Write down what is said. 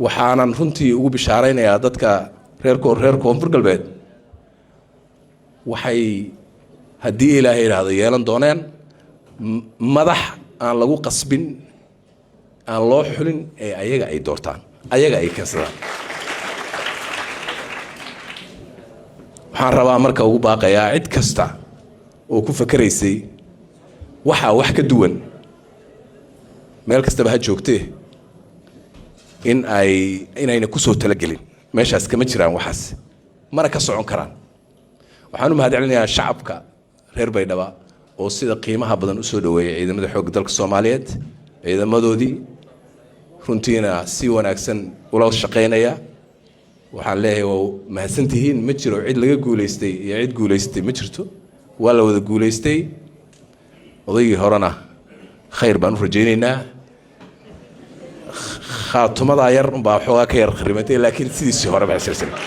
waxaanan runtii ugu bishaaraynayaa dadka reer koonfur galbeed waxay haddii ilaahay yiraahdo yeelan dooneen madax aan lagu qasbin aan loo xulin ee ayaga ay doortaan ayaga ay keensadaan waxaan rabaa marka ugu baaqayaa cid kasta oo ku fakaraysay waxa wax ka duwan meel kastaba ha joogtee inayna ku soo talagelin meeshaas kama jiraan waxaas mana ka socon karaan waxaan u mahadcelinayaa shacabka reer Baydhabo oo sida qiimaha badan u soo dhaweeyay ciidamada xoogga dalka Soomaaliyeed ciidamadoodii runtiina si wanaagsan ula shaqeynaya waxaan leeyahay waa mahadsantihiin ma jiro cid laga guuleystay iyo cid guuleystay ma jirto waa la wada guuleystay odaygii horena khayr baan u rajaynaynaa khaatumada yar baa xoogaa ka yar kharimatay laakiin sidiisii hore baa silsilad